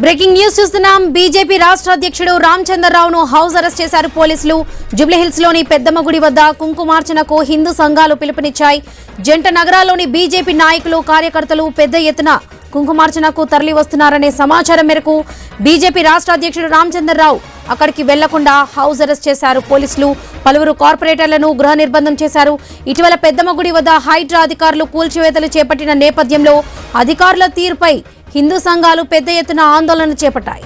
Breaking news చూస్తున్నాం. BJP రాష్ట్ర అధ్యక్షుడు రామచంద్రరావును హౌస్ అరెస్ట్ చేశారు పోలీసులు. జూబ్లీహిల్స్ లోని పెద్దమ్మ గుడి వద్ద కుంకుమార్చనకు హిందూ సంఘాలు పిలుపునిచ్చాయి. జంట నగరాల్లోని బీజేపీ నాయకులు కార్యకర్తలు పెద్ద ఎత్తున కుంకుమార్చనకు తరలి వస్తున్నారనే సమాచారం మేరకు బీజేపీ రాష్ట్ర అధ్యక్షుడు రామచంద్రరావు అక్కడికి వెళ్లకుండా హౌస్ అరెస్ట్ చేశారు పోలీసులు. పలువురు కార్పొరేటర్లను గృహ నిర్బంధం చేశారు. ఇటీవల పెద్దమ్మ గుడి వద్ద హైడ్రా అధికారులు కూల్చివేతలు చేపట్టిన నేపథ్యంలో అధికారుల తీరుపై హిందూ సంఘాలు పెద్ద ఎత్తున ఆందోళన చేపట్టాయి.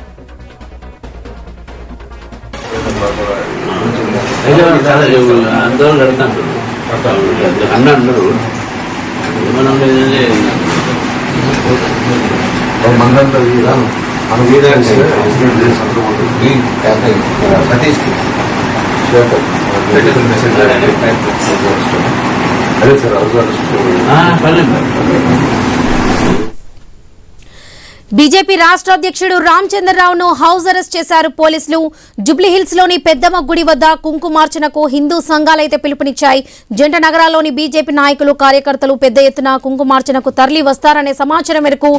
బీజేపీ రాష్ట్ర అధ్యక్షుడు రామచంద్రరావును హౌస్ అరెస్ట్ చేశారు పోలీసులు. జూబ్లీహిల్స్ లోని పెద్దమ్మ గుడి వద్ద కుంకుమార్చనకు హిందూ సంఘాలైతే పిలుపునిచ్చాయి. జంట నగరాల్లోని బీజేపీ నాయకులు కార్యకర్తలు పెద్ద ఎత్తున కుంకుమార్చనకు తరలి వస్తారనే సమాచారం మేరకు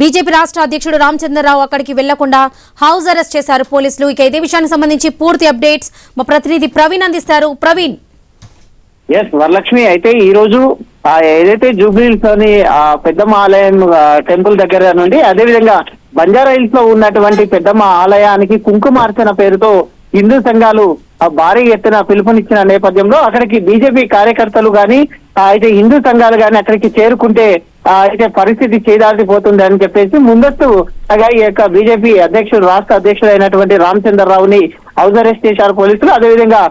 బీజేపీ రాష్ట్ర అధ్యక్షుడు రామచంద్రరావు అక్కడికి వెళ్లకుండా హౌస్ అరెస్ట్ చేశారు పోలీసులు. ఇక ఇదే విషయానికి సంబంధించి పూర్తి అప్డేట్స్ మా ప్రతినిధి ప్రవీణ్ అందిస్తారు. ప్రవీణ్. వరలక్ష్మి, అయితే ఈ రోజు ఏదైతే జూబ్లీహిల్స్ లోని పెద్దమ్మ ఆలయం టెంపుల్ దగ్గర నుండి అదేవిధంగా బంజారా హిల్స్ లో ఉన్నటువంటి పెద్దమ్మ ఆలయానికి కుంకుమార్చన పేరుతో హిందూ సంఘాలు భారీ ఎత్తున పిలుపునిచ్చిన నేపథ్యంలో అక్కడికి బీజేపీ కార్యకర్తలు గాని అయితే హిందూ సంఘాలు గాని అక్కడికి చేరుకుంటే అయితే పరిస్థితి చేదాటిపోతుంది అని చెప్పేసి ముందస్తుగా ఈ యొక్క బీజేపీ అధ్యక్షుడు రాష్ట్ర అధ్యక్షుడు అయినటువంటి రామచంద్రరావుని హౌస్ అరెస్ట్ చేశారు పోలీసులు. అదేవిధంగా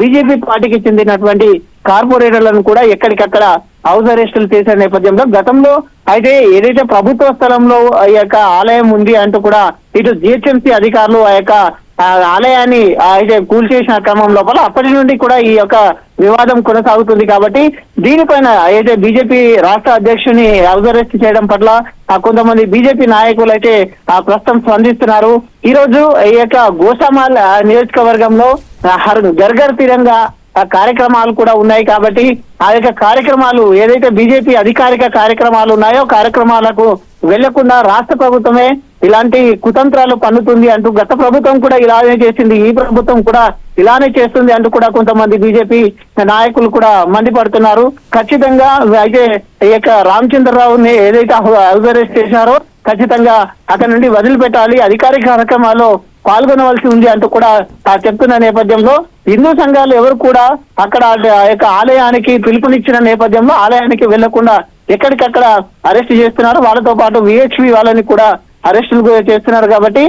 బీజేపీ పార్టీకి చెందినటువంటి కార్పొరేటర్లను కూడా ఎక్కడికక్కడ హౌస్ అరెస్టులు చేసే నేపథ్యంలో గతంలో అయితే ఏదైతే ప్రభుత్వ స్థలంలో ఈ యొక్క ఆలయం ఉంది అంటూ కూడా ఇటు జిహెచ్ఎంసీ అధికారులు ఆ యొక్క ఆలయాన్ని అయితే కూల్చేసిన క్రమం లోపల అప్పటి నుండి కూడా ఈ యొక్క వివాదం కొనసాగుతుంది. కాబట్టి దీనిపైన అయితే బీజేపీ రాష్ట్ర అధ్యక్షుని హౌస్ అరెస్ట్ చేయడం పట్ల కొంతమంది బీజేపీ నాయకులు అయితే ప్రస్తుతం స్పందిస్తున్నారు. ఈ రోజు ఈ యొక్క గోషామాల్ నియోజకవర్గంలో గర్గర్ తిరంగా కార్యక్రమాలు కూడా ఉన్నాయి. కాబట్టి ఆ యొక్క కార్యక్రమాలు ఏదైతే బీజేపీ అధికారిక కార్యక్రమాలు ఉన్నాయో కార్యక్రమాలకు వెళ్లకుండా రాష్ట్ర ప్రభుత్వమే ఇలాంటి కుతంత్రాలు పన్నుతుంది అంటూ గత ప్రభుత్వం కూడా ఇలానే చేసింది, ఈ ప్రభుత్వం కూడా ఇలానే చేస్తుంది అంటూ కూడా కొంతమంది బీజేపీ నాయకులు కూడా మండిపడుతున్నారు. ఖచ్చితంగా అయితే ఈ యొక్క రామచంద్రరావుని ఏదైతే హౌస్ అరెస్ట్ చేశారో ఖచ్చితంగా అక్కడ నుండి వదిలిపెట్టాలి, అధికారిక కార్యక్రమాల్లో పాల్గొనవలసి ఉంది అంటూ కూడా చెప్తున్న నేపథ్యంలో హిందూ సంఘాలు ఎవరు కూడా అక్కడ ఆ యొక్క ఆలయానికి పిలుపునిచ్చిన నేపథ్యంలో ఆలయానికి వెళ్లకుండా ఎక్కడికక్కడ అరెస్ట్ చేస్తున్నారు. వాళ్ళతో పాటు విహెచ్పి వాళ్ళని కూడా అరెస్టులు చేస్తున్నారు. కాబట్టి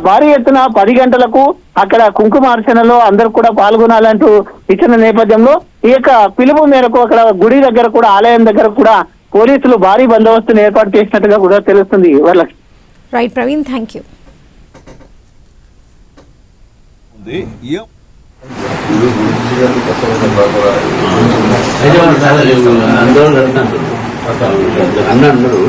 భారీ ఎత్తున 10 గంటలకు అక్కడ కుంకుమార్చనలో అందరూ కూడా పాల్గొనాలంటూ ఇచ్చిన నేపథ్యంలో ఈ యొక్క పిలుపు మేరకు అక్కడ గుడి దగ్గర కూడా ఆలయం దగ్గర కూడా పోలీసులు భారీ బందోబస్తును ఏర్పాటు చేసినట్టుగా కూడా తెలుస్తుంది. Right Praveen, thank you. అందరూ